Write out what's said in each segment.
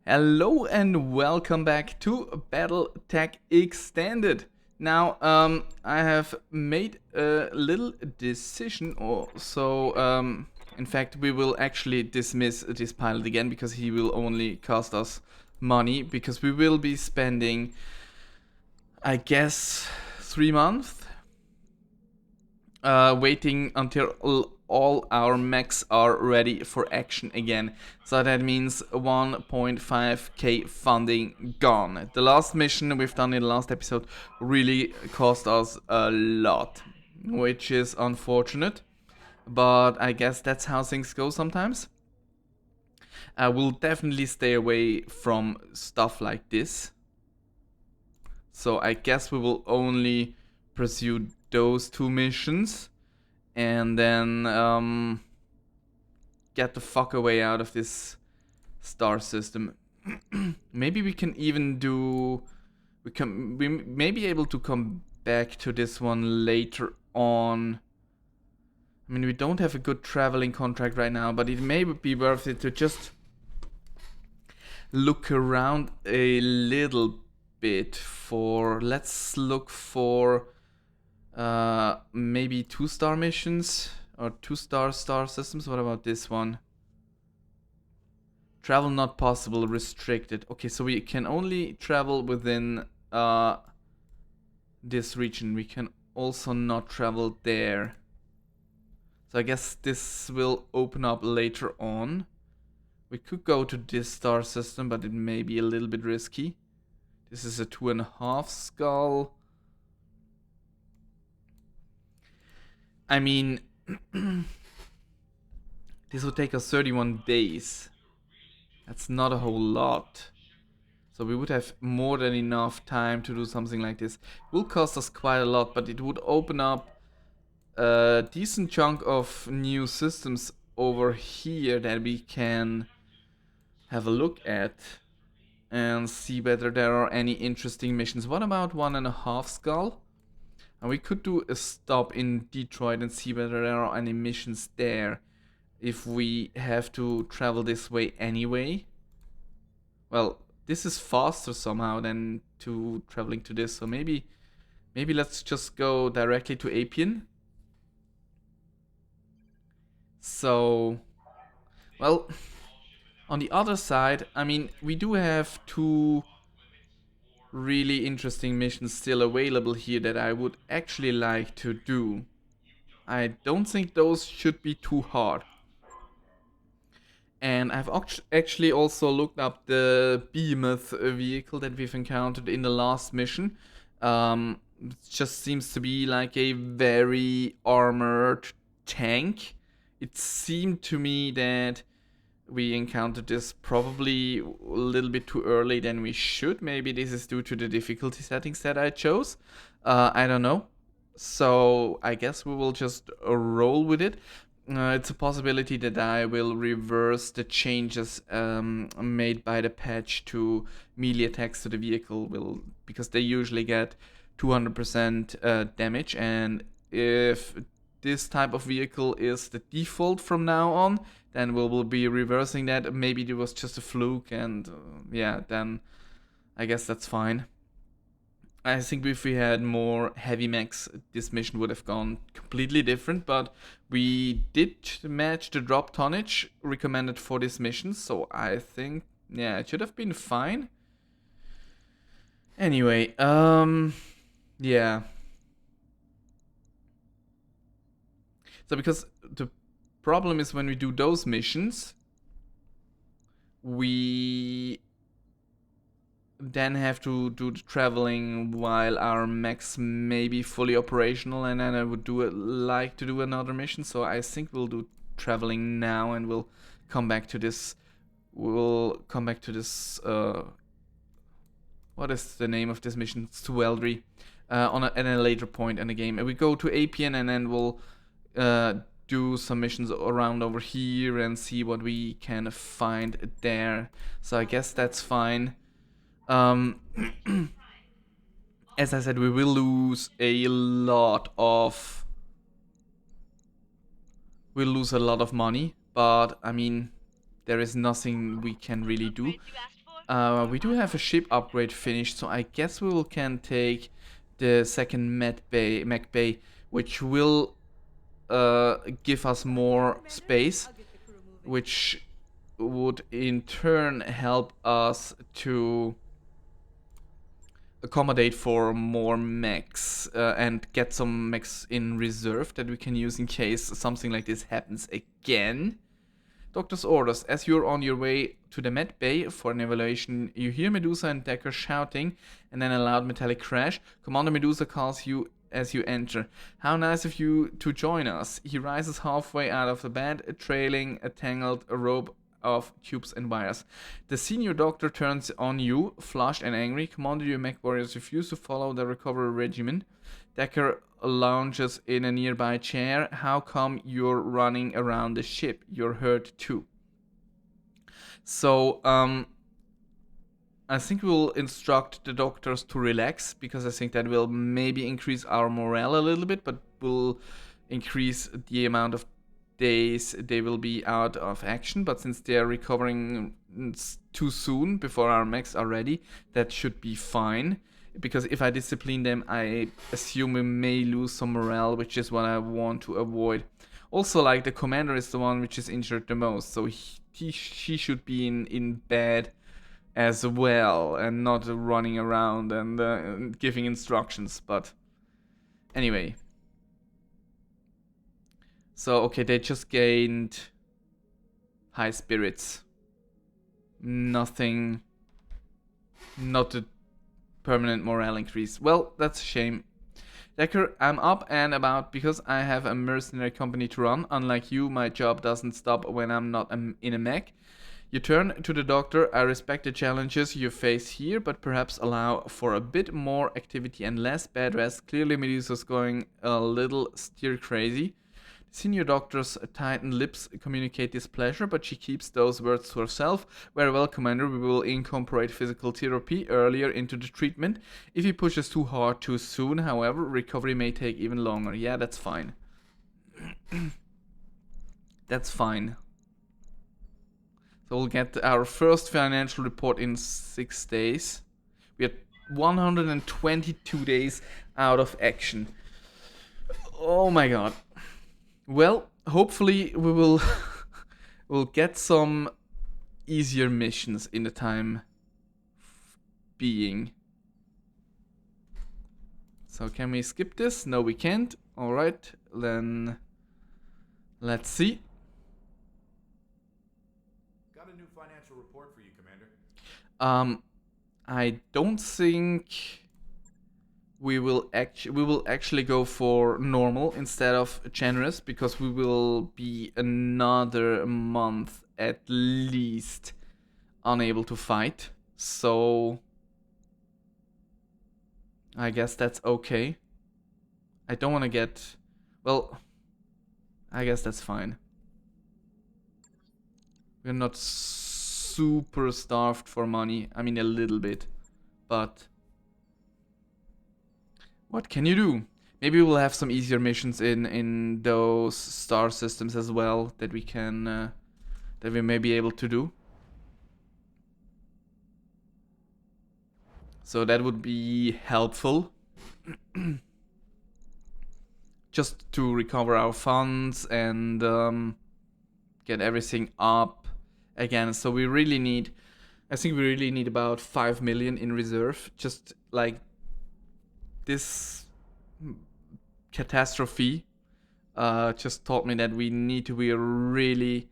Hello and welcome back to BattleTech Extended. Now, I have made a little decision, in fact, we will actually dismiss this pilot again because he will only cost us money because we will be spending, I guess, 3 months waiting until all our mechs are ready for action again. So that means 1.5k funding gone. The last mission we've done in the last episode really cost us a lot, which is unfortunate. But I guess that's how things go sometimes. I will definitely stay away from stuff like this. So I guess we will only pursue those two missions and then get the fuck away out of this star system. Maybe we can even do. We may be able to come back to this one later on. I mean, we don't have a good traveling contract right now, but it may be worth it to just look around a little bit for. Let's look for maybe 2-star missions or 2-star star systems. What about this one? Travel not possible, restricted. Okay, so we can only travel within this region. We can also not travel there. So I guess this will open up later on. We could go to this star system, but it may be a little bit risky. This is a 2.5 skull. I mean, this would take us 31 days. That's not a whole lot. So we would have more than enough time to do something like this. It will cost us quite a lot, but it would open up a decent chunk of new systems over here that we can have a look at and see whether there are any interesting missions. What about 1.5 skull? And we could do a stop in Detroit and see whether there are any missions there if we have to travel this way anyway. Well, this is faster somehow than to traveling to this, so maybe let's just go directly to Appian. So, well, on the other side, I mean, we do have two really interesting missions still available here that I would actually like to do. I don't think those should be too hard. And I've actually also looked up the behemoth vehicle that we've encountered in the last mission. It just seems to be like a very armored tank. It seemed to me that we encountered this probably a little bit too early than we should. Maybe this is due to the difficulty settings that I chose. I don't know. So I guess we will just roll with it. It's a possibility that I will reverse the changes made by the patch to melee attacks to the vehicle, because they usually get 200% damage, and if this type of vehicle is the default from now on, then we'll be reversing that. Maybe it was just a fluke, and yeah, then I guess that's fine. I think if we had more heavy mechs, this mission would have gone completely different, but we did match the drop tonnage recommended for this mission, so I think, yeah, it should have been fine. Anyway, yeah. So because the problem is when we do those missions, we then have to do the traveling while our mechs may be fully operational, and then I would like to do another mission. So I think we'll do traveling now, and we'll come back to this. What is the name of this mission? Sweldery. At a later point in the game, and we go to Appian, and then we'll do some missions around over here and see what we can find there. So I guess that's fine. As I said, we will lose a lot of money, but I mean, there is nothing we can really do. We do have a ship upgrade finished, so I guess we can take the second mech bay, which will give us more space, which would in turn help us to accommodate for more mechs and get some mechs in reserve that we can use in case something like this happens again. Doctor's orders. As you're on your way to the med bay for an evaluation, you hear Medusa and Decker shouting, and then a loud metallic crash. Commander Medusa calls you as you enter. How nice of you to join us. He rises halfway out of the bed, trailing a tangled rope of tubes and wires. The senior doctor turns on you, flushed and angry. Commander, your mech warriors refuse to follow the recovery regimen. Decker lounges in a nearby chair. How come you're running around the ship? You're hurt too. So, I think we'll instruct the doctors to relax, because I think that will maybe increase our morale a little bit, but will increase the amount of days they will be out of action. But since they are recovering too soon before our mechs are ready, that should be fine. Because if I discipline them, I assume we may lose some morale, which is what I want to avoid. Also, like, the commander is the one which is injured the most, so she should be in bed as well, and not running around and giving instructions. But anyway. So, okay, they just gained high spirits. Nothing. Not a permanent morale increase. Well, that's a shame. Decker, I'm up and about because I have a mercenary company to run. Unlike you, my job doesn't stop when I'm not in a mech. You turn to the doctor. I respect the challenges you face here, but perhaps allow for a bit more activity and less bed rest. Clearly, Medusa's going a little stir crazy. Senior doctor's tightened lips communicate displeasure, but she keeps those words to herself. Very well, Commander, we will incorporate physical therapy earlier into the treatment. If he pushes too hard too soon, however, recovery may take even longer. Yeah, that's fine. That's fine. So we'll get our first financial report in 6 days. We are 122 days out of action. Oh my god. Well, hopefully we will we'll get some easier missions in the time being. So can we skip this? No, we can't. Alright, then let's see. Got a new financial report for you, Commander. I don't think we will actually go for normal instead of generous, because we will be another month at least unable to fight. So I guess that's okay. I don't want to get... Well, I guess that's fine. We're not super starved for money. I mean, a little bit. But what can you do? Maybe we'll have some easier missions in those star systems as well that we can that we may be able to do. So that would be helpful. Just to recover our funds and get everything up again. So we really need, I think we really need about 5 million in reserve. Just like this catastrophe just taught me that we need to be really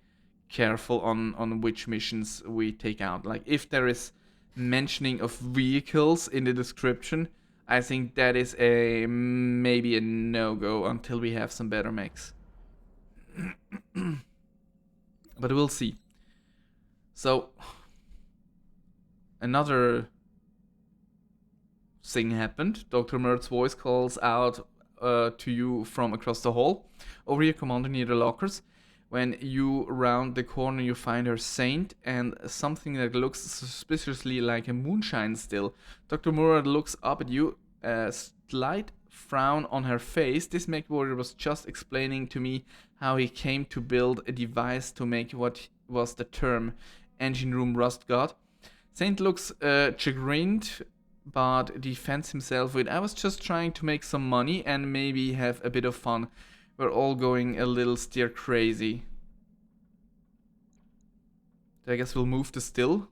careful on which missions we take out. Like, if there is mentioning of vehicles in the description, I think that is maybe a no-go until we have some better mechs. But we'll see. So another thing happened. Dr. Mert's voice calls out to you from across the hall. Over here, Commander, near the lockers. When you round the corner, you find her Saint and something that looks suspiciously like a moonshine still. Dr. Murad looks up at you, a slight frown on her face. This mech warrior was just explaining to me how he came to build a device to make what was the term engine room rust god. Saint looks chagrined, but defends himself with, I was just trying to make some money and maybe have a bit of fun. We're all going a little stir crazy. So I guess we'll move the still.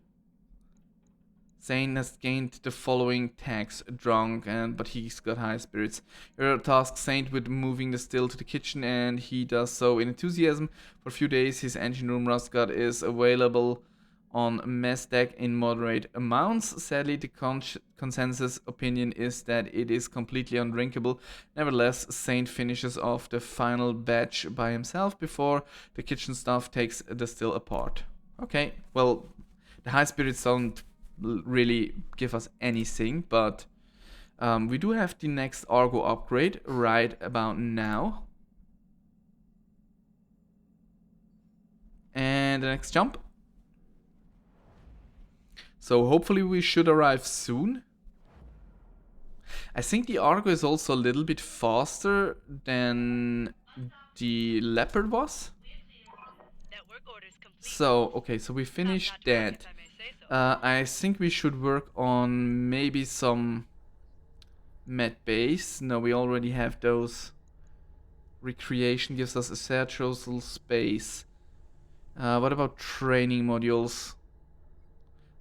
Zane has gained the following tags: drunk, but he's got high spirits. Your task Saint with moving the still to the kitchen, and he does so in enthusiasm. For a few days, his engine room rust guard is available on mess deck in moderate amounts. Sadly, the consensus opinion is that it is completely undrinkable. Nevertheless, Saint finishes off the final batch by himself before the kitchen staff takes the still apart. Okay, well, the high spirits don't really give us anything, but we do have the next Argo upgrade right about now. And the next jump. So hopefully we should arrive soon. I think the Argo is also a little bit faster than the Leopard was. So, okay, so we finished that. I think we should work on maybe some med base. No, we already have those. Recreation gives us a satchel space. What about training modules?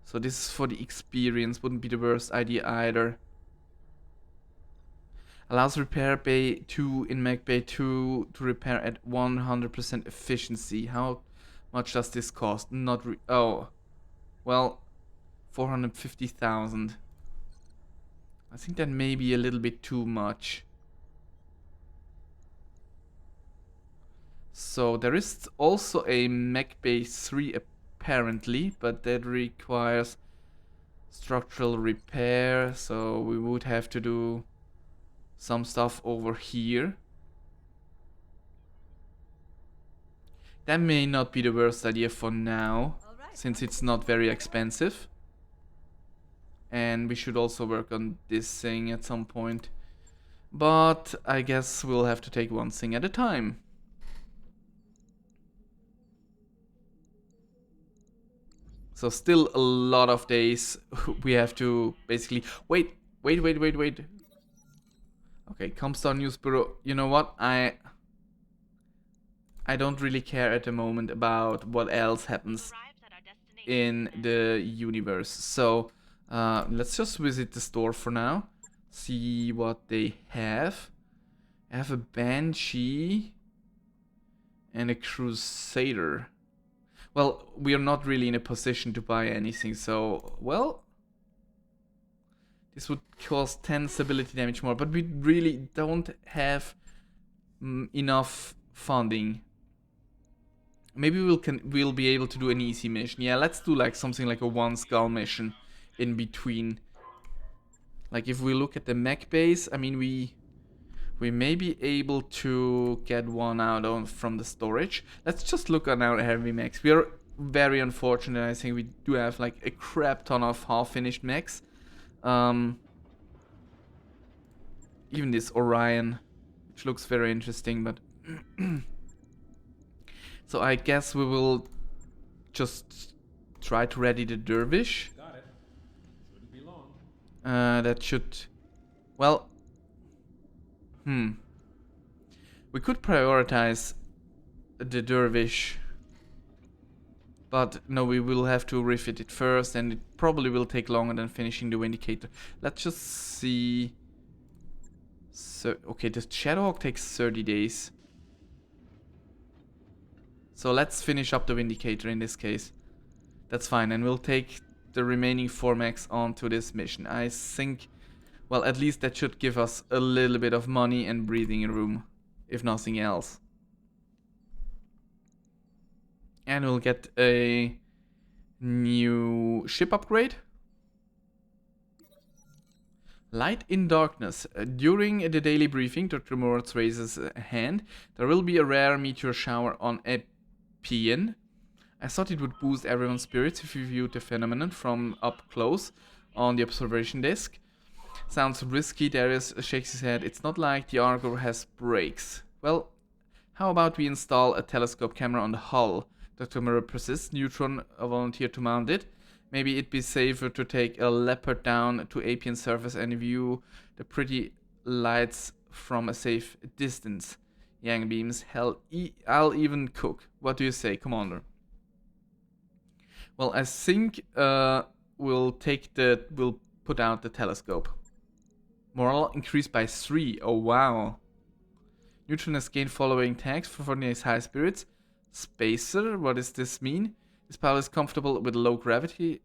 So this is for the experience, wouldn't be the worst idea either. Allows repair bay 2 in mech bay 2 to repair at 100% efficiency. How much does this cost? Not oh, well, 450,000. I think that may be a little bit too much. So there is also a mech bay 3 apparently, but that requires structural repair, so we would have to do some stuff over here. That may not be the worst idea for now, since it's not very expensive. And we should also work on this thing at some point. But I guess we'll have to take one thing at a time. So still a lot of days we have to basically... Wait. Okay, Comstar News Bureau. You know what? I don't really care at the moment about what else happens in the universe. So let's just visit the store for now. See what they have. I have a Banshee and a Crusader. Well, we are not really in a position to buy anything, so, well, this would cost 10 stability damage more, but we really don't have enough funding. Maybe we'll be able to do an easy mission. Yeah, let's do like something like a 1 skull mission in between. Like if we look at the mech base, I mean we may be able to get one out from the storage. Let's just look at our heavy mechs. We are very unfortunate. I think we do have like a crap ton of half-finished mechs. Even this Orion, which looks very interesting, but so I guess we will just try to ready the Dervish. Got it. Shouldn't be long. That should, well, we could prioritize the Dervish, but no, we will have to refit it first, and it probably will take longer than finishing the Vindicator. Let's just see. So, okay, the Shadowhawk takes 30 days. So let's finish up the Vindicator in this case. That's fine, and we'll take the remaining 4 mechs onto this mission. I think, well, at least that should give us a little bit of money and breathing room, if nothing else. And we'll get a new ship upgrade. Light in darkness. During the daily briefing, Dr. Moritz raises a hand. There will be a rare meteor shower on Epian. I thought it would boost everyone's spirits if you viewed the phenomenon from up close on the observation desk. Sounds risky, Darius shakes his head. It's not like the Argo has brakes. Well, how about we install a telescope camera on the hull? Dr. Murray persists. Neutron volunteered to mount it. Maybe it'd be safer to take a leopard down to Apian surface and view the pretty lights from a safe distance. Yang beams, hell, I'll even cook. What do you say, Commander? Well, I think we'll put out the telescope. Morale increased by 3. Oh wow. Neutron has gained following tags for 40 days high spirits. Spacer, what does this mean? This pilot is comfortable with low gravity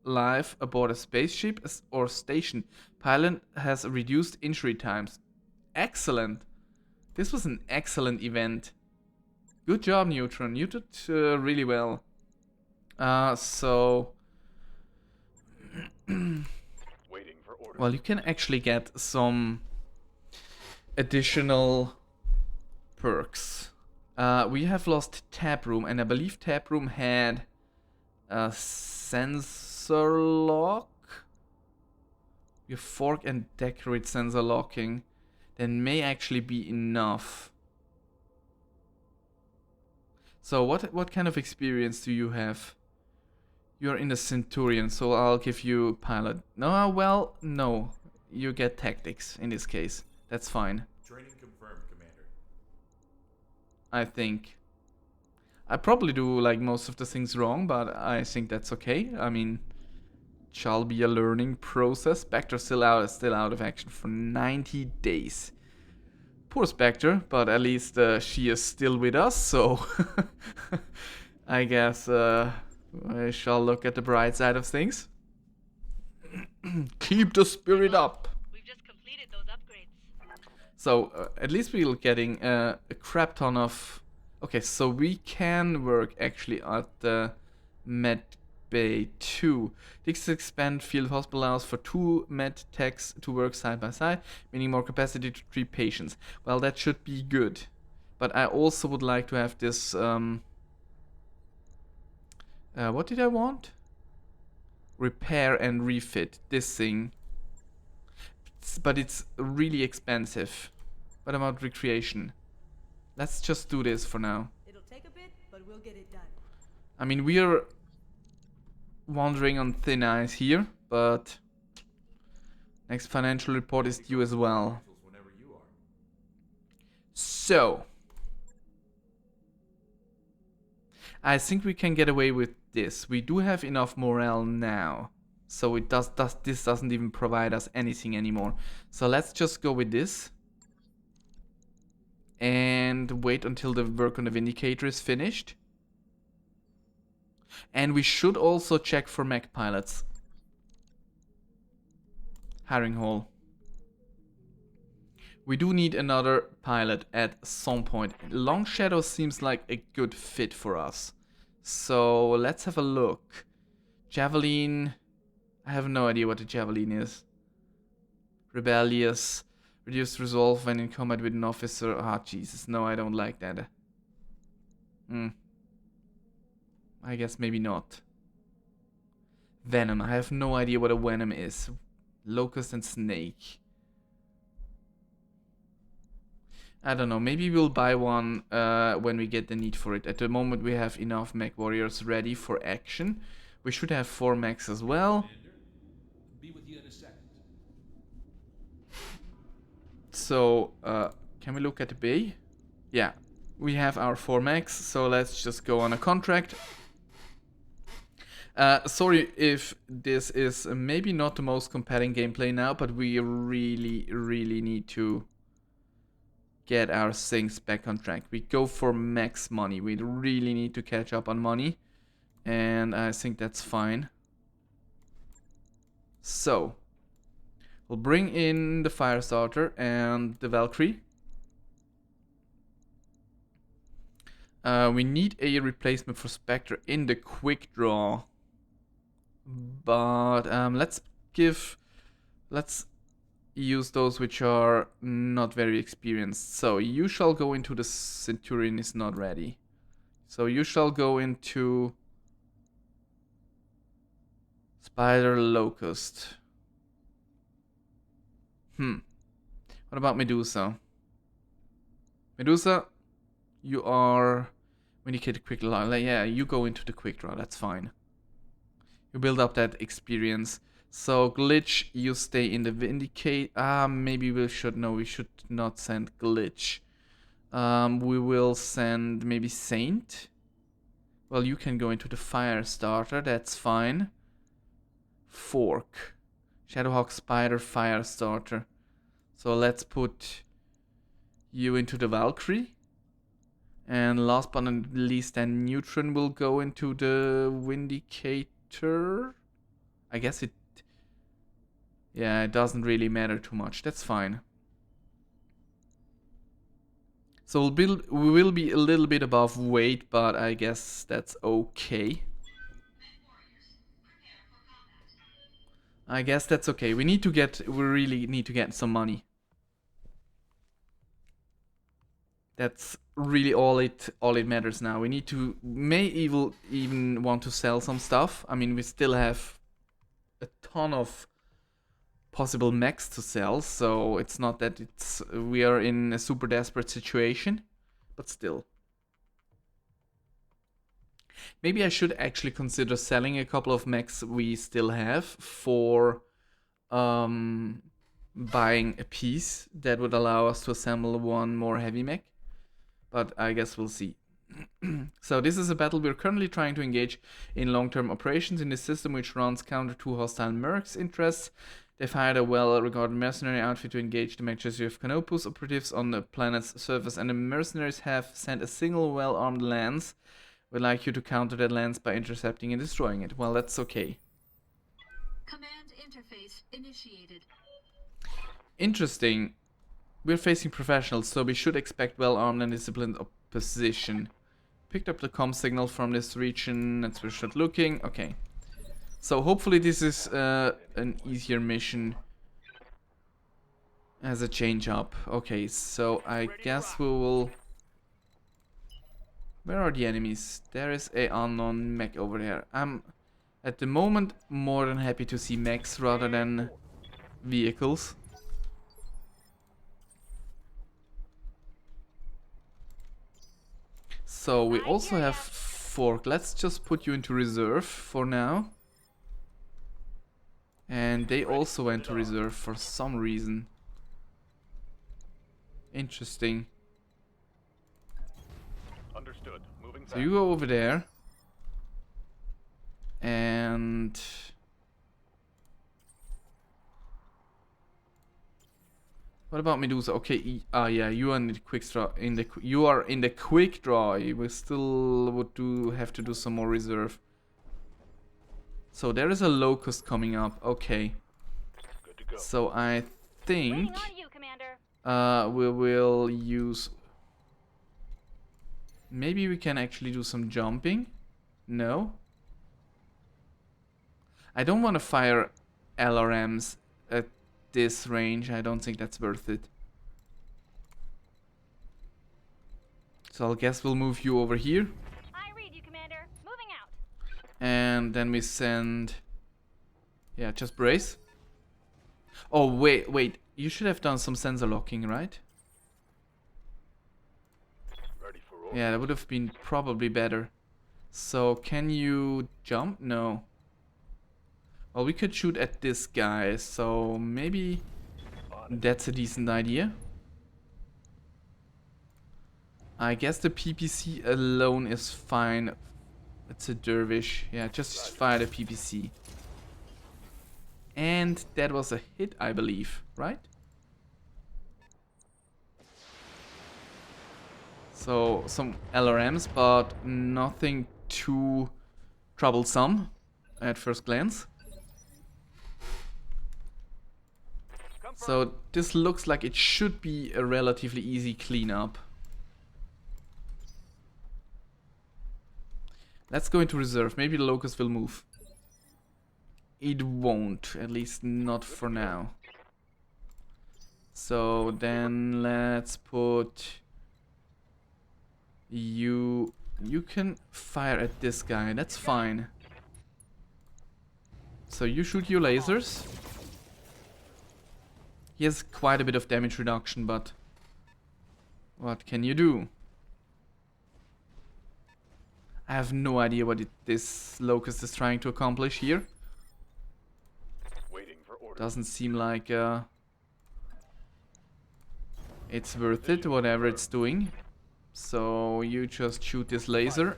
life aboard a spaceship or station. Pilot has reduced injury times. Excellent. This was an excellent event. Good job, Neutron. You did really well. So... well, you can actually get some additional perks. We have lost Tap Room, and I believe Tap Room had a sensor lock. We have Fork and Decorate sensor locking. That may actually be enough. So what kind of experience do you have? You're in the Centurion, so I'll give you pilot. No, well, no. You get tactics in this case. That's fine. Training confirmed, Commander. I think. I probably do like most of the things wrong, but I think that's okay. I mean, it shall be a learning process. Spectre still out of action for 90 days. Poor Spectre, but at least she is still with us, so I guess I shall look at the bright side of things. Keep the spirit up. We've just completed those upgrades. So at least we're getting a crap ton of... Okay, so we can work actually at the Med Bay 2. This expand field hospital allows for 2 med techs to work side by side, meaning more capacity to treat patients. Well, that should be good. But I also would like to have this... what did I want? Repair and refit. This thing. But it's really expensive. What about recreation? Let's just do this for now. It'll take a bit, but we'll get it done. I mean, we're wandering on thin ice here, but next financial report is due as well. Whenever you are. So, I think we can get away with this. We do have enough morale now, so this doesn't even provide us anything anymore. So let's just go with this and wait until the work on the Vindicator is finished. And we should also check for mech pilots. Hiring hall. We do need another pilot at some point. Long Shadow seems like a good fit for us. So let's have a look. Javelin. I have no idea what a Javelin is. Rebellious. Reduced resolve when in combat with an officer. Ah, Jesus. No, I don't like that. I guess maybe not. Venom. I have no idea what a Venom is. Locust and Snake. I don't know. Maybe we'll buy one when we get the need for it. At the moment we have enough mech warriors ready for action. We should have 4 mechs as well. Be with you in a second. So, can we look at the bay? Yeah. We have our 4 mechs, so let's just go on a contract. Sorry if this is maybe not the most compelling gameplay now, but we really need to get our things back on track. We go for max money. We really need to catch up on money, and I think that's fine. So, we'll bring in the Firestarter and the Valkyrie. We need a replacement for Spectre in the quick draw. But let's use those which are not very experienced. So you shall go into the Centurion is not ready. So you shall go into Spider Locust. What about Medusa? Medusa, you are... We indicate a quick draw. Yeah, you go into the quick draw, that's fine. You build up that experience. So Glitch, you stay in the Vindicate. Maybe we should not send Glitch. We will send maybe Saint. Well, you can go into the Fire Starter, that's fine. Fork. Shadowhawk Spider Fire Starter. So let's put you into the Valkyrie. And last but not least, then Neutron will go into the Vindicator. I guess it... Yeah, it doesn't really matter too much. That's fine. So we will be a little bit above weight, but I guess that's okay. I guess that's okay. We really need to get some money. That's really all it matters now. We need to even want to sell some stuff. I mean, we still have a ton of possible mechs to sell, so it's not that we are in a super desperate situation, but still. Maybe I should actually consider selling a couple of mechs we still have for buying a piece that would allow us to assemble one more heavy mech. But I guess we'll see. So this is a battle we're currently trying to engage in long-term operations in a system which runs counter to hostile mercs' interests. They've hired a well-regarded mercenary outfit to engage the Majesty of Canopus operatives on the planet's surface, and the mercenaries have sent a single well-armed lance. We'd like you to counter that lance by intercepting and destroying it. Well, that's okay. Command interface initiated. Interesting. We're facing professionals, so we should expect well-armed and disciplined opposition. Picked up the comm signal from this region. Let's start looking. Okay. So hopefully this is an easier mission as a change up. Okay, so I guess we will... Where are the enemies? There is a unknown mech over there. I'm at the moment more than happy to see mechs rather than vehicles. So we also have Fork. Let's just put you into reserve for now. And they also went to reserve for some reason. Interesting. Understood. Moving So you go over there. And... What about Medusa? Okay, yeah, you are in the quick draw. You are in the quick draw. We still would have to do some more reserve. So there is a locust coming up. Okay. Good to go. So I think Waiting on you, Commander. we will use. Maybe we can actually do some jumping. No. I don't want to fire LRMs at this range. I don't think that's worth it. So I guess we'll move you over here. I read you, Commander. Moving out. And then we send... Yeah, just brace. Oh, wait. You should have done some sensor locking, right? Ready for orders. Yeah, that would have been probably better. So, can you jump? No. Well, we could shoot at this guy, so maybe that's a decent idea. I guess the PPC alone is fine. It's a dervish. Yeah, just fire the PPC. And that was a hit, I believe, right? So, some LRMs, but nothing too troublesome at first glance. So, this looks like it should be a relatively easy cleanup. Let's go into reserve. Maybe the locust will move. It won't, at least not for now. So then let's put you. You can fire at this guy. That's fine. So you shoot your lasers. He has quite a bit of damage reduction, but what can you do? I have no idea what this Locust is trying to accomplish here. Waiting for orders. Doesn't seem like it's worth it, whatever it's doing. So you just shoot this laser.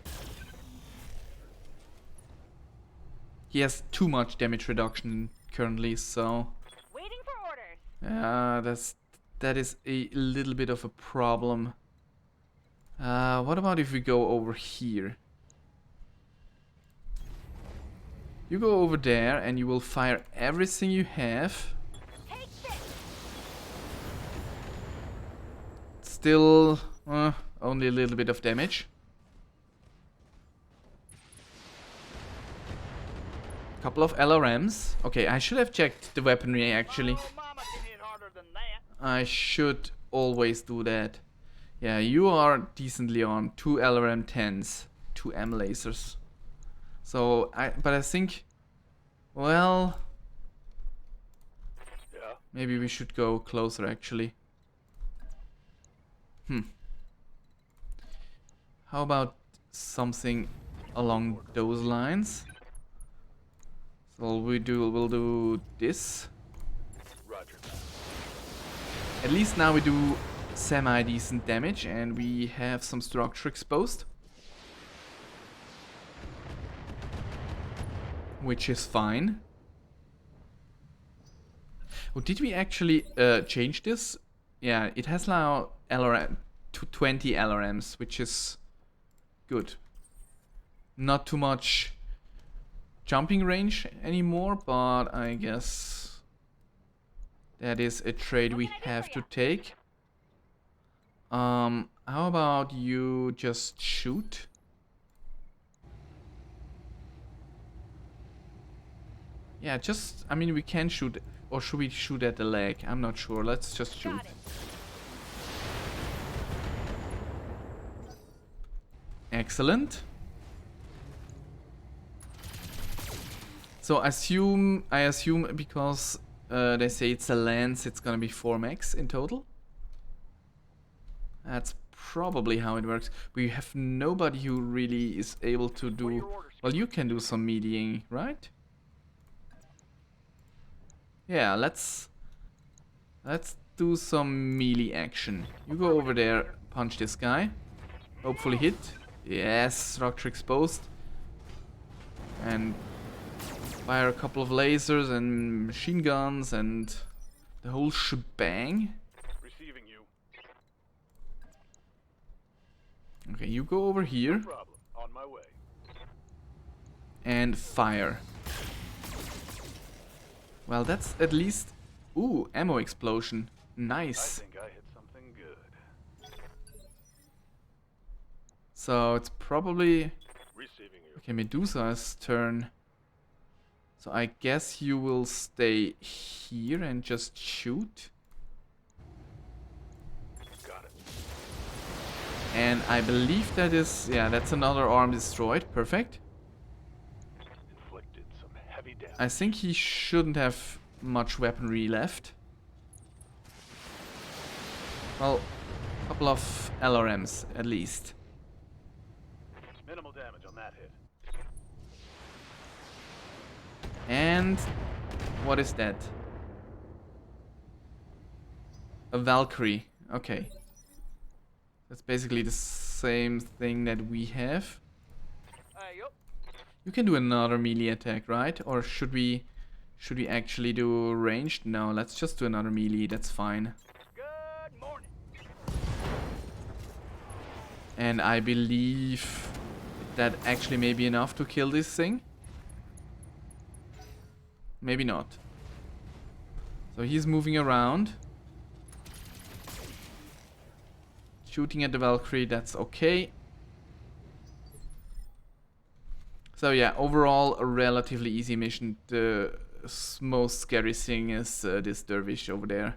He has too much damage reduction currently, so Waiting for orders. that is a little bit of a problem. What about if we go over here? You go over there and you will fire everything you have. Take this. Still, only a little bit of damage. Couple of LRMs. Okay, I should have checked the weaponry actually. I should always do that. Yeah, you are decently armed. 2 LRM 10s, 2 M lasers. So but I think, well, Yeah. maybe we should go closer actually. How about something along those lines? So we'll do this. Roger. At least now we do semi-decent damage and we have some structure exposed. Which is fine. Oh, did we actually change this? Yeah, it has now LRM to 20 LRMs, which is good. Not too much jumping range anymore, but I guess that is a trade we have to take. How about you just shoot? Yeah, just, I mean, we can shoot, or should we shoot at the leg? I'm not sure. Let's just shoot. Got it. Excellent. So I assume because they say it's a lens, it's gonna be 4 max in total. That's probably how it works. We have nobody who really is able to do. Well, you can do some meatying, right? Yeah, let's do some melee action. You go over there, punch this guy. Hopefully hit. Yes, structure exposed. And fire a couple of lasers and machine guns and the whole shebang. Receiving you. Okay, you go over here Problem. On my way. and fire. Well, that's at least... Ooh, ammo explosion. I Nice. think I hit something good. So it's probably... Receiving you. Okay, Medusa's turn. So I guess you will stay here and just shoot. Got it. And I believe that is... Yeah, that's another arm destroyed. Perfect. Inflicted some heavy damage. I think he shouldn't have much weaponry left. Well, a couple of LRMs at least. Minimal damage on that hit. And what is that? A Valkyrie. Okay. That's basically the same thing that we have. You can do another melee attack, right? Or should we actually do ranged? No, let's just do another melee. That's fine. Good morning. And I believe that actually may be enough to kill this thing. Maybe not. So he's moving around. Shooting at the Valkyrie, that's okay. So yeah, overall a relatively easy mission. The most scary thing is this dervish over there.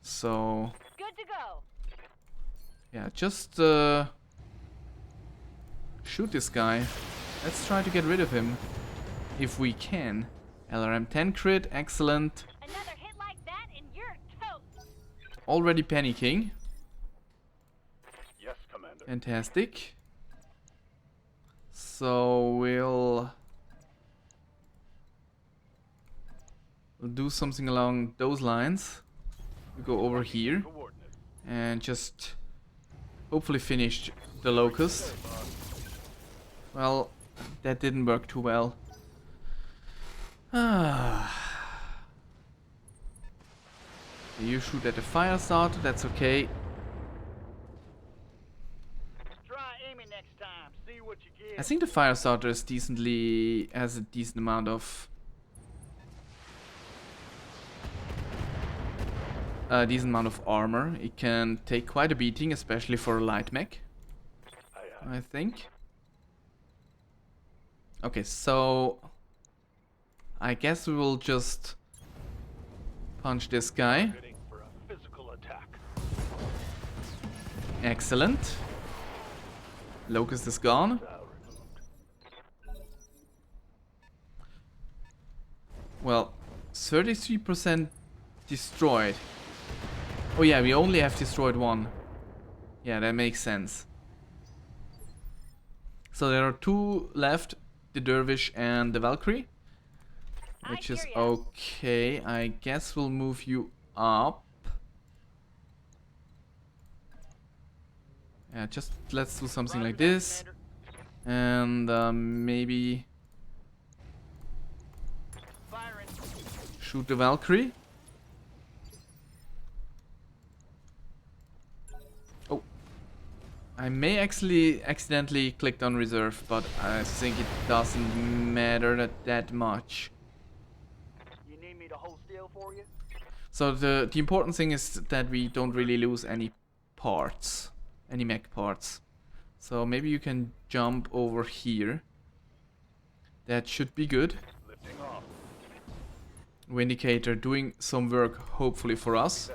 So Good to go. yeah, just shoot this guy. Let's try to get rid of him if we can. LRM 10 crit, excellent. Another hit like that and you're toast. Already panicking. Yes, Commander. Fantastic. So we'll do something along those lines. We go over here Coordinates. and just hopefully finish the locust. Well, that didn't work too well. You shoot at the fire starter, that's okay. Try aiming next time. See what you get. I think the fire starter is has a decent amount of armor. It can take quite a beating, especially for a light mech, I think. Okay, so I guess we will just punch this guy. Fitting for a physical attack. Excellent. Locust is gone. Well, 33% destroyed. Oh yeah, we only have destroyed one. Yeah, that makes sense. So there are two left, the Dervish and the Valkyrie. Which is okay. I guess we'll move you up. Yeah, just let's do something like this. And maybe shoot the Valkyrie. Oh, I may actually accidentally clicked on reserve, but I think it doesn't matter that much. You need me to hold still for you? So the important thing is that we don't really lose any parts, any mech parts. So maybe you can jump over here. That should be good. Lifting off. Vindicator doing some work, hopefully for us.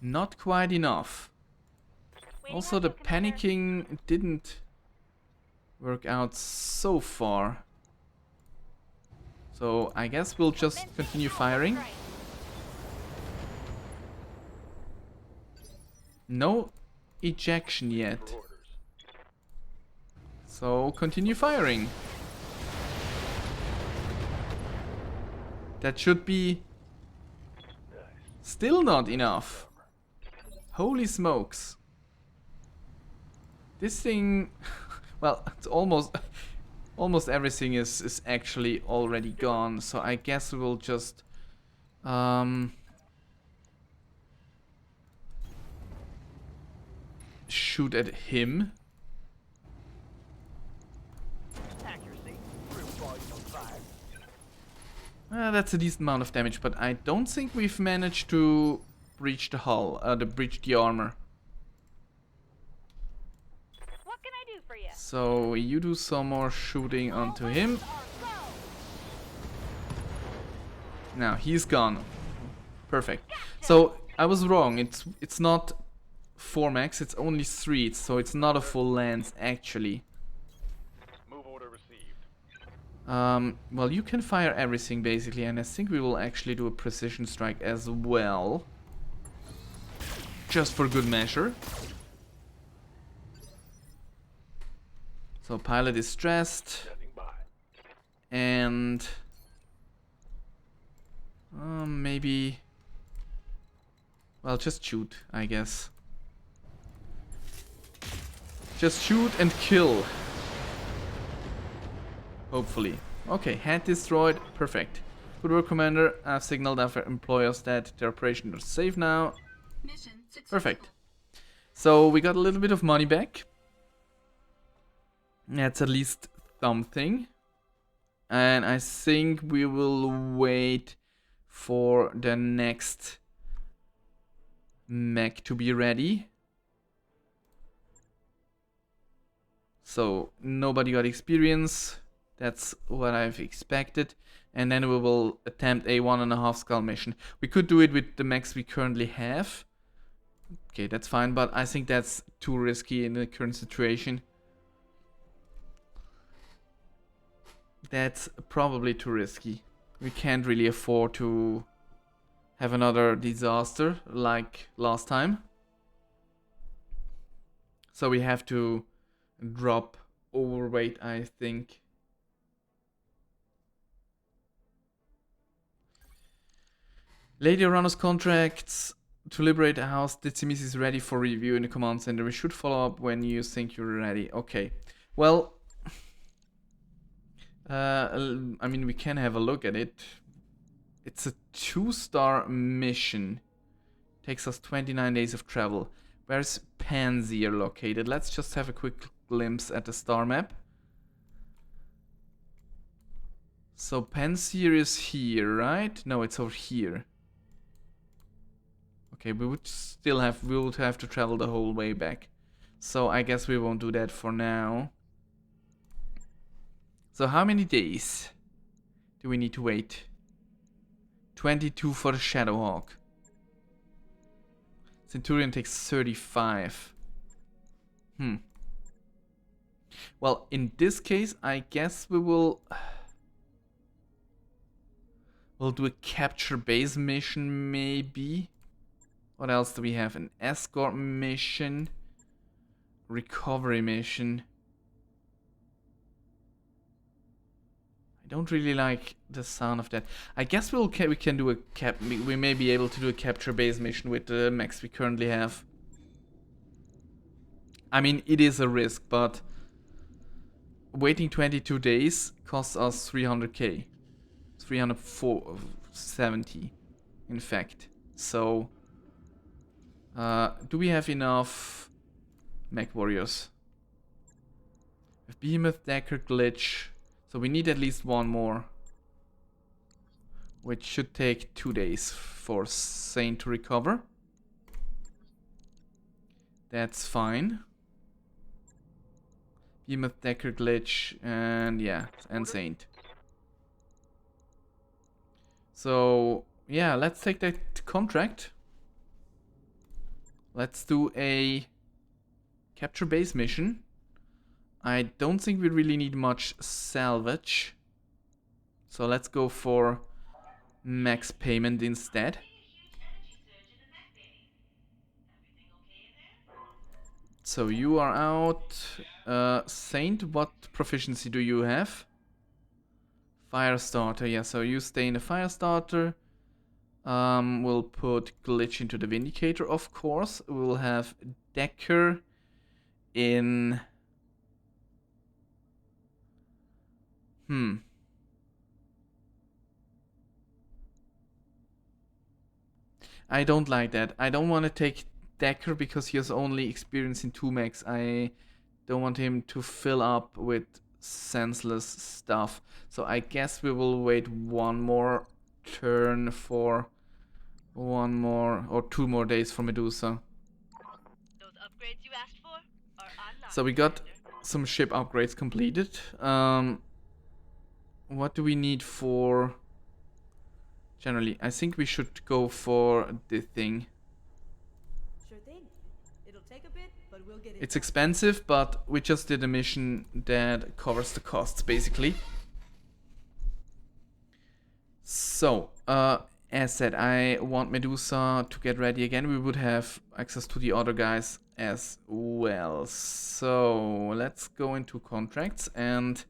Not quite enough. Also, the panicking didn't work out so far. So I guess we'll just continue firing. No ejection yet. So continue firing. That should be still not enough. Holy smokes. This thing, well, it's almost everything is actually already gone. So I guess we will just shoot at him. Accuracy. Room volume of 5. That's a decent amount of damage, but I don't think we've managed to breach the hull, breach the armor. What can I do for you? So you do some more shooting onto him. Now he's gone. Perfect. So I was wrong. It's not 4 max. It's only 3. So it's not a full lance actually. Move order received. Well, you can fire everything basically, and I think we will actually do a precision strike as well. Just for good measure. So pilot is stressed. Standing by. And maybe, well, just shoot, I guess. Just shoot and kill. Hopefully. Okay, head destroyed. Perfect. Good work, Commander. I've signaled our employers that their operations are safe now. Mission successful. Perfect. So we got a little bit of money back. That's at least something. And I think we will wait for the next mech to be ready. So nobody got experience. That's what I've expected. And then we will attempt a 1.5 skull mission. We could do it with the mechs we currently have. Okay, that's fine, but I think that's too risky in the current situation. That's probably too risky. We can't really afford to have another disaster like last time. So we have to drop overweight, I think. Lady Uranus contracts to liberate a house. Ditsimis is ready for review in the command center. We should follow up when you think you're ready. Okay. Well, I mean, we can have a look at it. It's a 2-star mission. Takes us 29 days of travel. Where's Panzer located? Let's just have a quick glimpse at the star map. So Panzer is here, right? No, it's over here. Okay, we would have to travel the whole way back. So I guess we won't do that for now. So how many days do we need to wait? 22 for the Shadowhawk. Centurion takes 35. Well, in this case, I guess we'll do a capture base mission, maybe. What else do we have? An escort mission, recovery mission. I don't really like the sound of that. I guess we can do we may be able to do a capture base mission with the mechs we currently have. I mean, it is a risk, but waiting 22 days costs us 300k. 370, in fact. So, do we have enough mech warriors? With Behemoth, Decker, Glitch. So we need at least one more. Which should take 2 days for Saint to recover. That's fine. Behemoth, Decker, Glitch, and yeah, and Saint. So, yeah, let's take that contract. Let's do a capture base mission. I don't think we really need much salvage. So let's go for max payment instead. So you are out. Saint, what proficiency do you have? Firestarter, yeah, so you stay in the Firestarter. We'll put Glitch into the Vindicator, of course. We'll have Decker in... I don't like that. I don't want to take Decker because he has only experience in 2 mechs. I don't want him to fill up with senseless stuff. So I guess we will wait one more turn for 1 more or 2 more days for Medusa. Those upgrades you asked for are online. So we got some ship upgrades completed. What do we need for... Generally, I think we should go for the thing. Sure thing. It'll take a bit, but we'll get it It's done. expensive, but we just did a mission that covers the costs, basically. So, as said, I want Medusa to get ready again. We would have access to the other guys as well. So, let's go into contracts and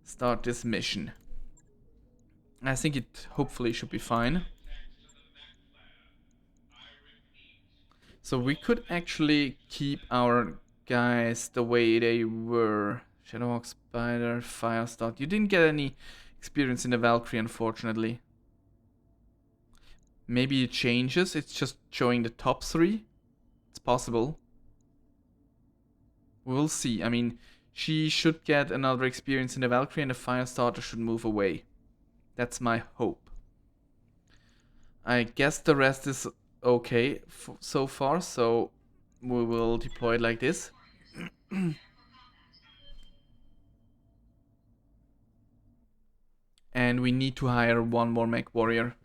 start this mission. I think it hopefully should be fine. So we could actually keep our guys the way they were. Shadowhawk, Spider, Firestar. You didn't get any experience in the Valkyrie, unfortunately. Maybe it changes. It's just showing the top 3. It's possible. We'll see. I mean, she should get another experience in the Valkyrie and the Firestarter should move away. That's my hope. I guess the rest is okay so far, so we will deploy it like this. And we need to hire 1 more mech warrior.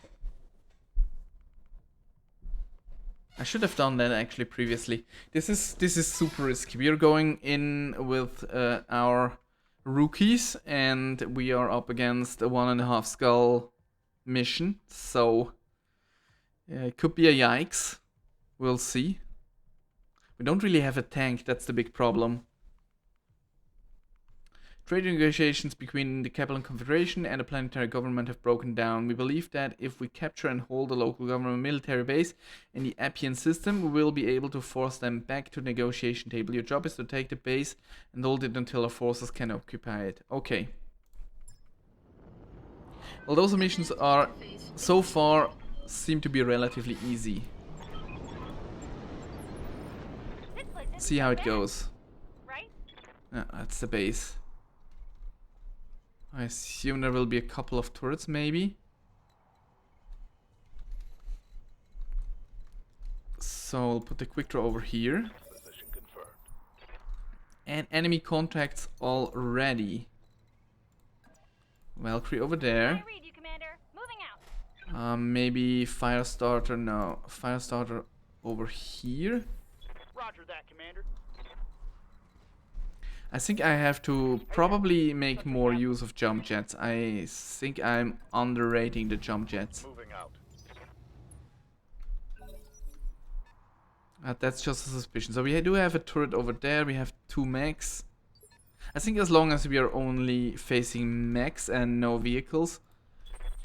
I should have done that actually previously. This is super risky. We are going in with our rookies and we are up against a 1.5 skull mission, so it could be a yikes. We'll see. We don't really have a tank, that's the big problem. Trade negotiations between the Capital Confederation and the planetary government have broken down. We believe that if we capture and hold the local government military base in the Appian system, we will be able to force them back to the negotiation table. Your job is to take the base and hold it until our forces can occupy it. Okay. Well, those missions are, so far, seem to be relatively easy. This place isn't See how so it bad, goes. right? That's the base. I assume there will be a couple of turrets, maybe. So I'll put the quick draw over here. Position confirmed. And enemy contacts already. Valkyrie over there. I read you, Commander. Moving out. Maybe Firestarter. No, Firestarter over here. Roger that, Commander. I think I have to probably make more use of jump jets. I think I'm underrating the jump jets. Moving out. That's just a suspicion. So we do have a turret over there. We have 2 mechs. I think as long as we are only facing mechs and no vehicles,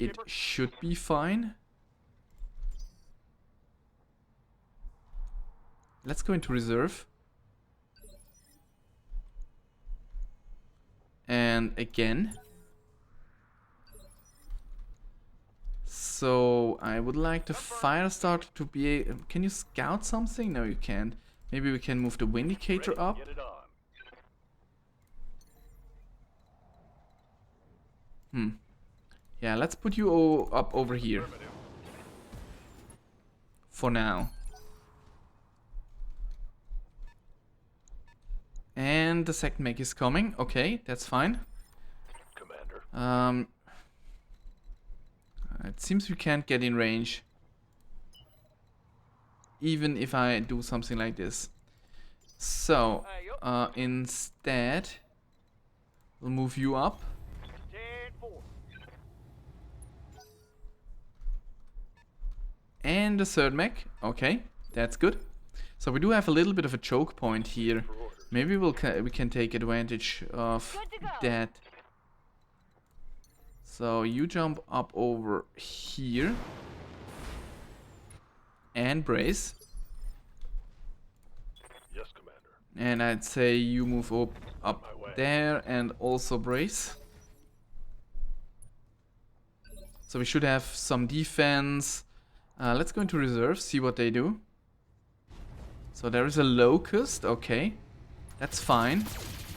it should be fine. Let's go into reserve. And again. So I would like the Firestarter to be can you scout something? No, you can't. Maybe we can move the Vindicator up. Get it on. Yeah, let's put you up over here. For now. And the second mech is coming. Okay, that's fine. Commander. It seems we can't get in range. Even if I do something like this. So, instead, we'll move you up. 10-4. And the third mech. Okay, that's good. So we do have a little bit of a choke point here. Maybe we can take advantage of that. So you jump up over here. And brace. Yes, Commander. And I'd say you move up there and also brace. So we should have some defense. Let's go into reserve, see what they do. So there is a locust, okay. That's fine.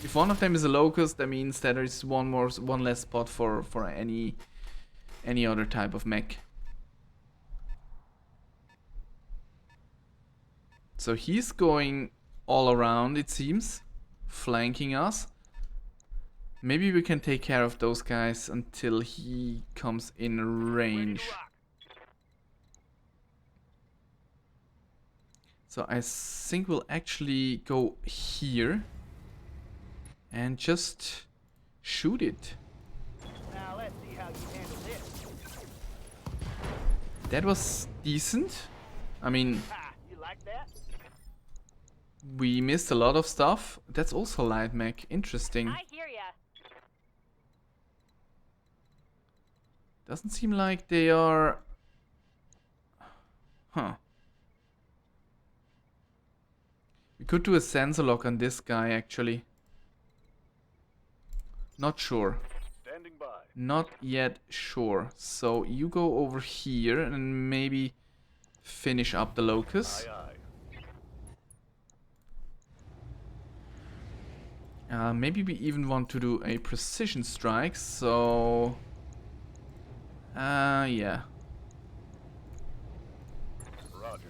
If one of them is a locust, that means that there is one less spot for any other type of mech. So he's going all around, it seems, flanking us. Maybe we can take care of those guys until he comes in range. So I think we'll actually go here and just shoot it. Now let's see how you handle this. That was decent. I mean, Ha! You like that? we missed a lot of stuff. That's also light mech. Interesting. I hear ya. Doesn't seem like they are... Huh. We could do a sensor lock on this guy, actually. Not sure. Standing by. Not yet sure. So you go over here and maybe finish up the locust. Aye, aye. Maybe we even want to do a precision strike. So... yeah. Roger.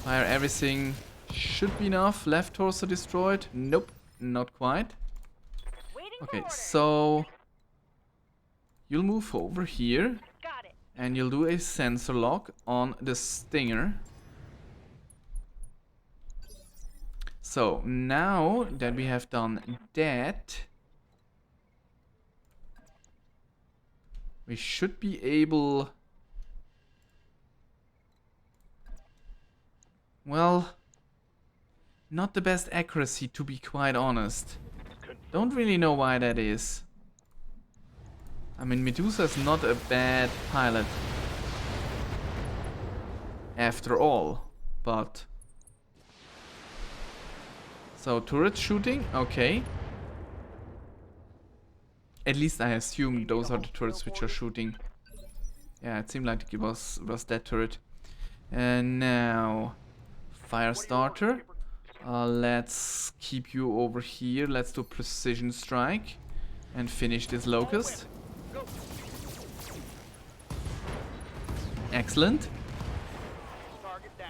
Fire everything. Should be enough. Left torso destroyed. Nope, not quite. Waiting Okay, for orders. so you'll move over here Got it. and you'll do a sensor lock on the Stinger. So now that we have done that, we should be able... Well, Not the best accuracy, to be quite honest. Don't really know why that is. I mean, Medusa is not a bad pilot after all, but... So, turret shooting, okay. At least I assume those are the turrets which are shooting. Yeah, it seemed like it was that turret. And now, fire starter. Let's keep you over here. Let's do precision strike and finish this locust. Excellent. Target down.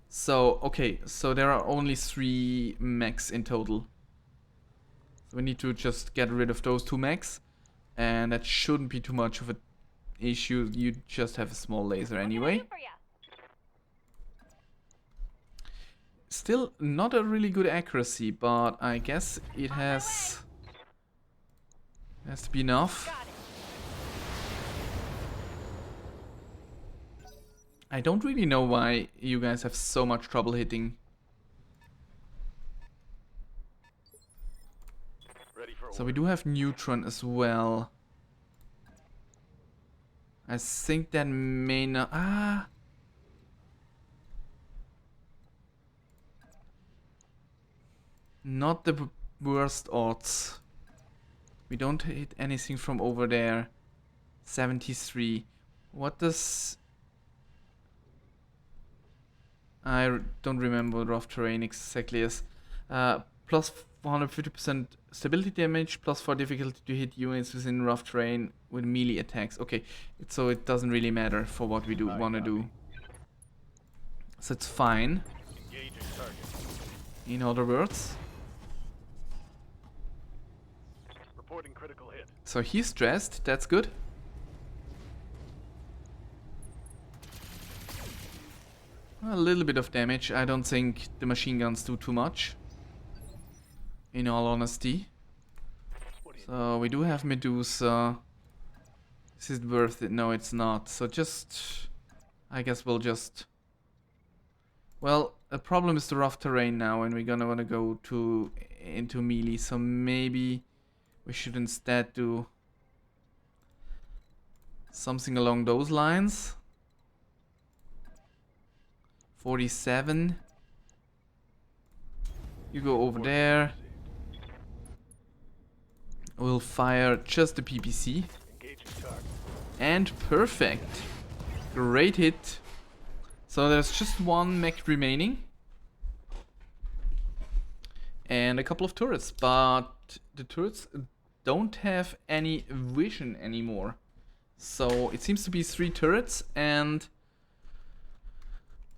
So, okay, so there are only 3 mechs in total. So we need to just get rid of those 2 mechs. And that shouldn't be too much of an issue. You just have a small laser anyway. Still not a really good accuracy, but I guess it has to be enough. I don't really know why you guys have so much trouble hitting. So we do have neutron as well. I think that may not... Not the worst odds. We don't hit anything from over there. 73. What does... I don't remember what rough terrain exactly is. Plus 150% stability damage, plus 4 difficulty to hit units within rough terrain with melee attacks. Okay, so it doesn't really matter for what we do want to do. So it's fine. In other words. Reporting critical hit. So he's stressed, that's good. A little bit of damage. I don't think the machine guns do too much, in all honesty. So we do have Medusa. Is it worth it? No, it's not. So just... I guess we'll just... Well, the problem is the rough terrain now, and we're gonna wanna go into melee. So maybe we should instead do something along those lines. 47. You go over there. We'll fire just the PPC. And perfect. Great hit. So there's just 1 mech remaining. And a couple of turrets. But the turrets don't have any vision anymore. So it seems to be 3 turrets and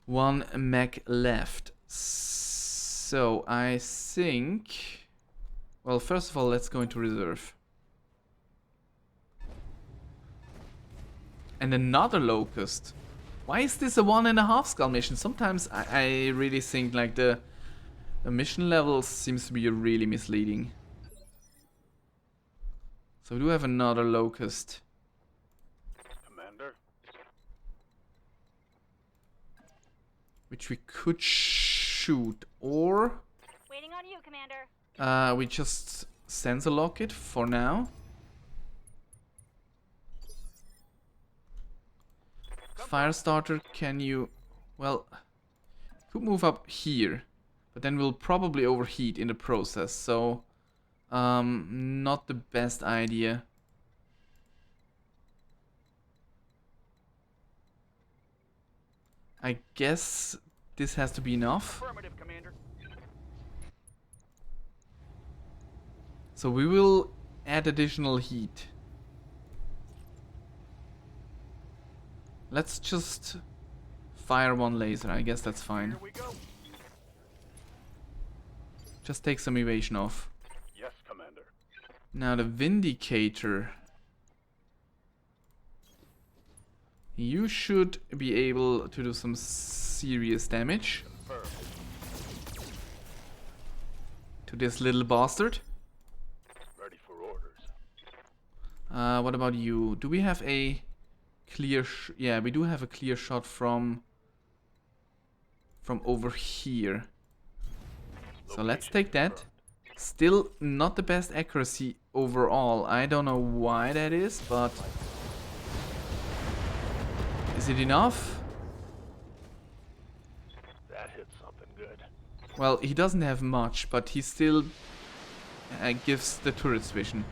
1 mech left. So I think... Well, first of all, let's go into reserve. And another locust. Why is this a 1.5 skull mission? Sometimes I really think like the mission level seems to be really misleading. So we do have another locust. Commander. Which we could shoot, or... Waiting on you, Commander. we just sensor lock it for now. Firestarter, can you... Well, could move up here, but then we'll probably overheat in the process, so... not the best idea. I guess this has to be enough. Affirmative, Commander. So we will add additional heat. Let's just fire 1 laser. I guess that's fine. Here we go. Just take some evasion off. Yes, Commander. Now the Vindicator. You should be able to do some serious damage Confirmed. to this little bastard. Ready for orders. What about you? Do we have a clear... yeah, we do have a clear shot from from over here. So let's take that. Still not the best accuracy overall. I don't know why that is, but is it enough? That hit something good. Well, he doesn't have much, but he still gives the turret's vision.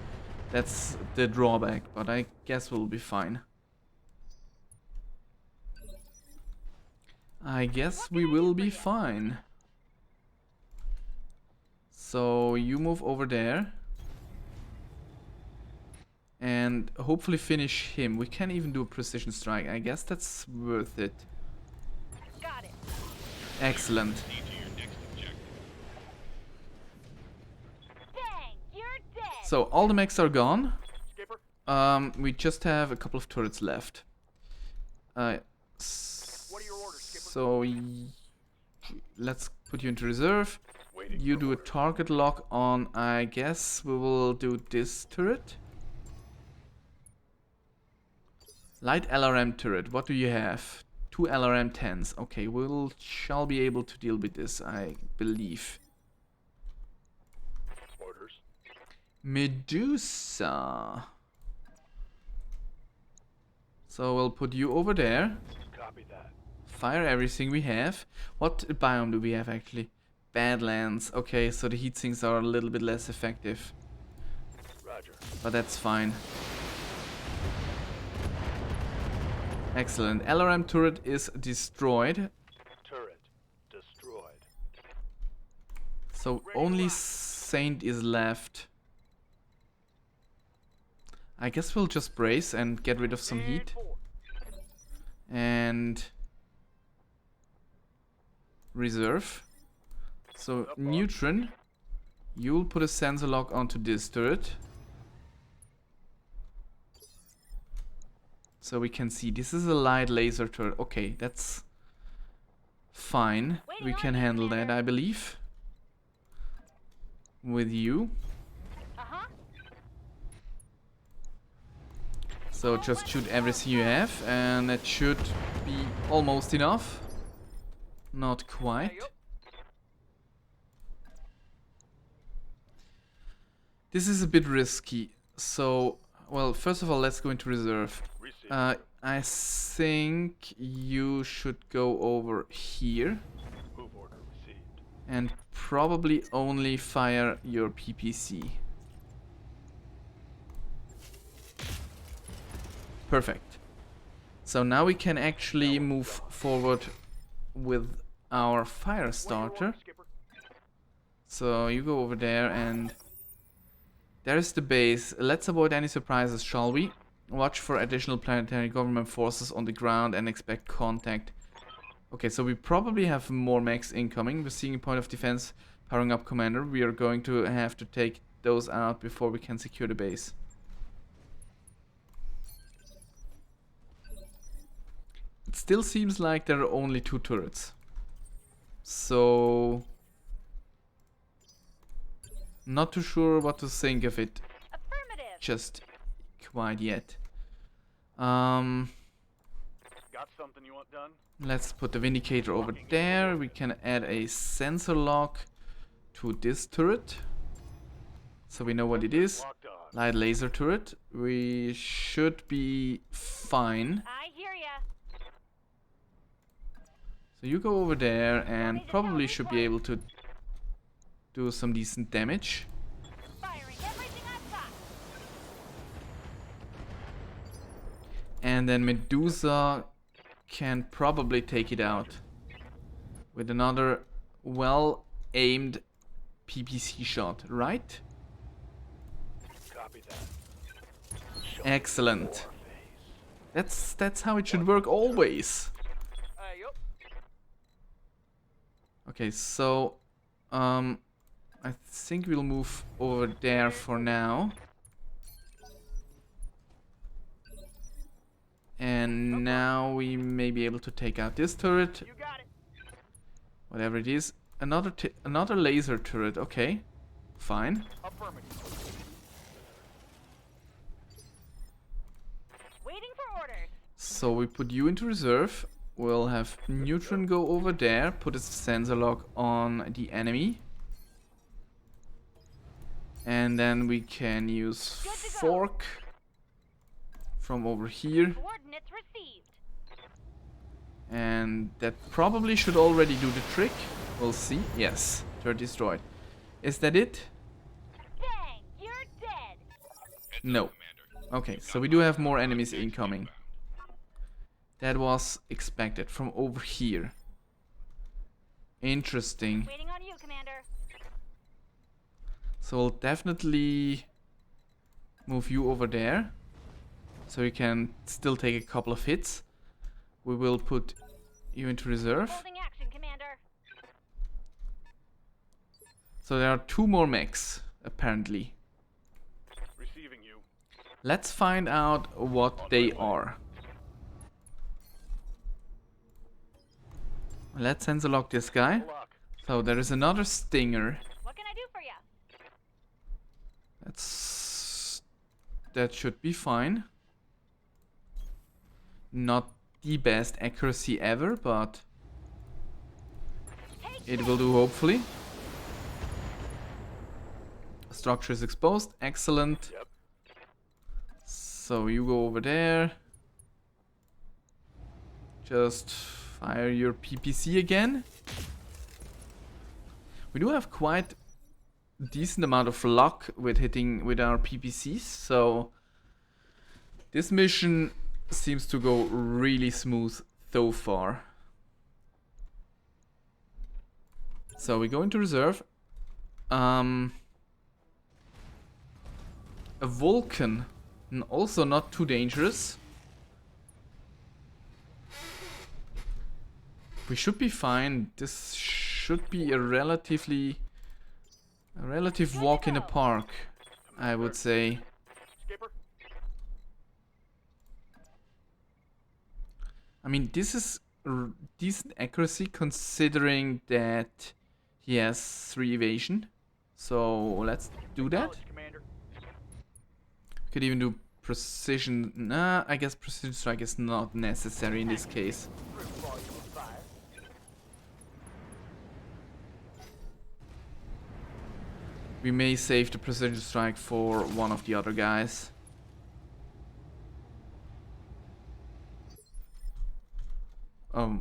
That's the drawback, but I guess we'll be fine. I guess we will be fine. So you move over there. And hopefully finish him. We can even do a precision strike. I guess that's worth it. Got it. Excellent. Dang, you're dead. So all the mechs are gone. Skipper, We just have a couple of turrets left. what are your orders, Skipper? So let's put you into reserve. Waiting You for do a orders. target lock on, I guess we will do this turret. Light LRM turret, what do you have? 2 LRM 10s. Okay, shall be able to deal with this, I believe. Orders. Medusa. So we'll put you over there. Copy that. Fire everything we have. What biome do we have actually? Badlands. Okay, so the heat sinks are a little bit less effective. Roger. But that's fine. Excellent. LRM turret is destroyed. Turret destroyed. So only Saint is left. I guess we'll just brace and get rid of some heat. And reserve. So Neutron, you'll put a sensor lock onto this turret. So we can see this is a light laser turret. Okay, that's fine. We can handle that, I believe. With you. Uh-huh. So just shoot everything you have, and that should be almost enough. Not quite. This is a bit risky. So, well, first of all, let's go into reserve. Received. I think you should go over here Move order received. and probably only fire your PPC. Perfect. So now we can actually move forward with our fire starter. Skipper. So you go over there and there's the base. Let's avoid any surprises, shall we? Watch for additional planetary government forces on the ground and expect contact. Okay, so we probably have more mechs incoming. We're seeing a point of defense powering up, Commander. We are going to have to take those out before we can secure the base. It still seems like there are only 2 turrets. So not too sure what to think of it Affirmative. just quite yet. Got something you want done? Let's put the Vindicator over there. We can add a sensor lock to this turret, so we know what it is. Locked on. Light laser turret. We should be fine. I hear ya. So you go over there and probably should be able to do some decent damage. Firing everything I've got. And then Medusa can probably take it out with another well-aimed PPC shot, right? Copy that. Excellent. That's how it should work always. Hey, yup. Okay, so I think we'll move over there for now. And now we may be able to take out this turret, You got it. whatever it is. Another laser turret. Okay, fine. Affirmative. Waiting for orders. So we put you into reserve. we'll have Neutron go over there, put a sensor lock on the enemy. And then we can use Fork from over here. Coordinates received. And that probably should already do the trick. We'll see. Yes, turret destroyed. Is that it? Dang, you're dead. No. Okay, so we do have more enemies incoming. That was expected from over here. Interesting. Waiting on you, Commander. So we'll definitely move you over there. So you can still take a couple of hits. We will put you into reserve. Holding action, Commander. So there are 2 more mechs, apparently. Receiving you. Let's find out what they are. Let's sensor lock this guy. Lock. So there is another Stinger. What can I do for you? That should be fine. Not the best accuracy ever, but it will do hopefully. Structure is exposed. Excellent. Yep. So you go over there. Just fire your PPC again. We do have quite decent amount of luck with hitting with our PPCs, so this mission seems to go really smooth so far. So we go into reserve. A Vulcan, also not too dangerous. We should be fine. This should be a relative walk in the park, I would say. Skipper. I mean, this is decent accuracy considering that he has 3 evasion. So let's do that. Knowledge, Commander. Could even do precision. Nah, I guess precision strike is not necessary in this case. Through volume of fire. We may save the precision strike for one of the other guys.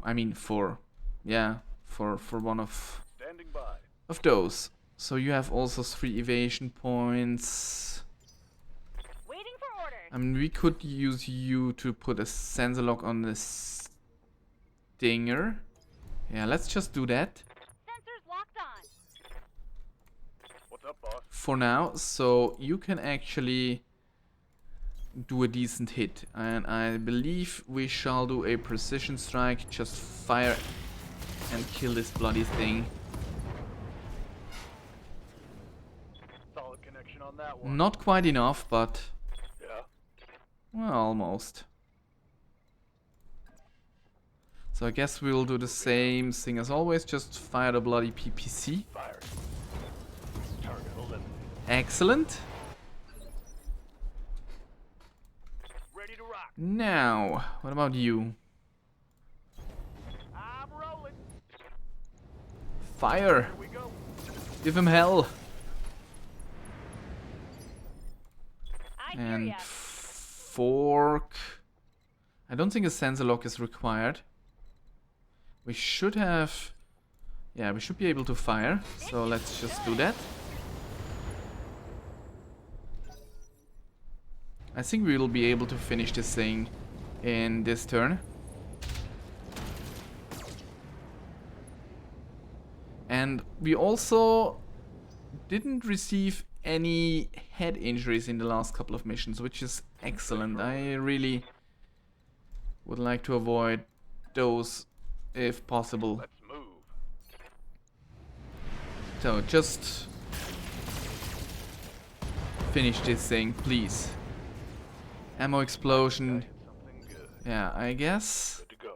I mean for one of Standing by. those. So you have also 3 evasion points. Waiting for orders. I mean, we could use you to put a sensor lock on the Stinger. Yeah, let's just do that Sensors locked on. What's up, boss? for now. So you can actually do a decent hit. And I believe we shall do a precision strike. Just fire and kill this bloody thing. Solid connection on that one. Not quite enough, but Yeah. well, almost. So I guess we'll do the same thing as always. Just fire the bloody PPC. Fire. Target eliminated. Excellent. Ready to rock. Now, what about you? I'm rolling. Fire! Here we go. Give him hell! I hear And ya. Fork. I don't think a sensor lock is required. We should have... Yeah, we should be able to fire. So let's just do that. I think we will be able to finish this thing in this turn. And we also didn't receive any head injuries in the last couple of missions, which is excellent. I really would like to avoid those if possible. Let's move. So just finish this thing, please. Ammo explosion. Something good. Yeah, I guess. Good to go.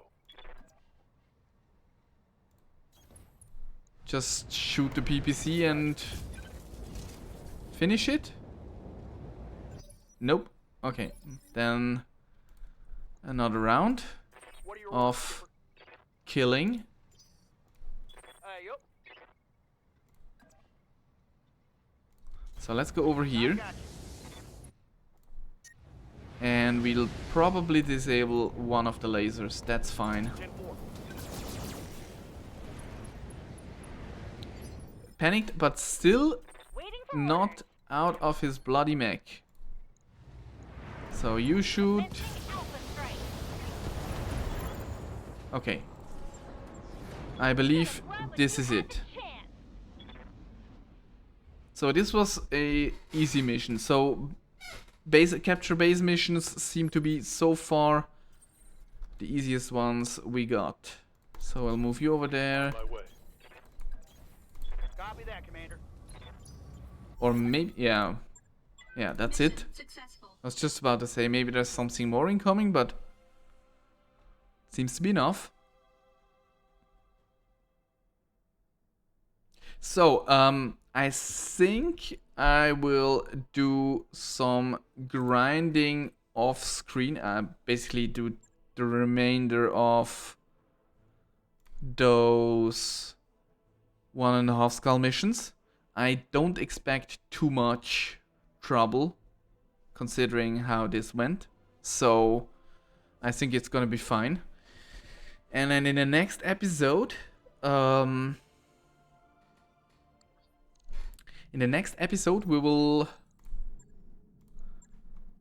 Just shoot the PPC and finish it? Nope. Okay, then another round What are your of killing. Yup. So let's go over here. Got you. And we'll probably disable one of the lasers. That's fine. 10-4. Panicked, but still Waiting for not orders. out of his bloody mech. So you shoot. Sending Alpha strike. Okay. I believe this is it. Chance. So this was a easy mission. So capture base missions seem to be so far the easiest ones we got. So I'll move you over there. My way. Copy that, Commander. Or maybe, yeah, that's it. Successful. I was just about to say maybe there's something more incoming, but seems to be enough. So, I think I will do some grinding off screen. Basically do the remainder of those 1.5 skull missions. I don't expect too much trouble considering how this went. So I think it's gonna be fine. And then in the next episode, we will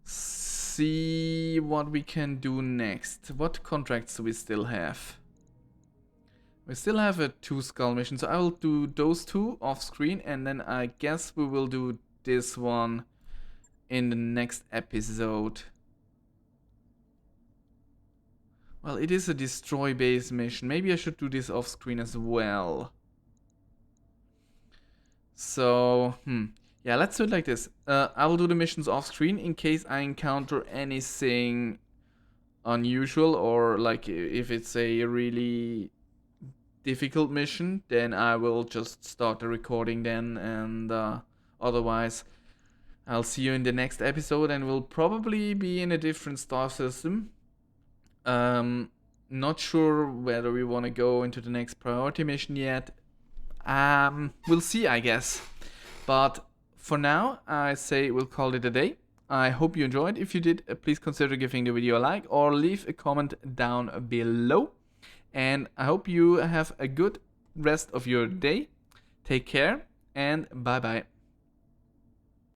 see what we can do next. What contracts do we still have? We still have a 2 skull mission, so I will do those 2 off screen, and then I guess we will do this one in the next episode. Well, it is a destroy base mission. Maybe I should do this off screen as well. So, yeah, let's do it like this. I will do the missions off screen in case I encounter anything unusual, or like if it's a really difficult mission, then I will just start the recording then, and otherwise I'll see you in the next episode, and we'll probably be in a different star system. Not sure whether we want to go into the next priority mission yet. We'll see, I guess. But for now, I say we'll call it a day. I hope you enjoyed. If you did, please consider giving the video a like or leave a comment down below. And I hope you have a good rest of your day. Take care and bye bye.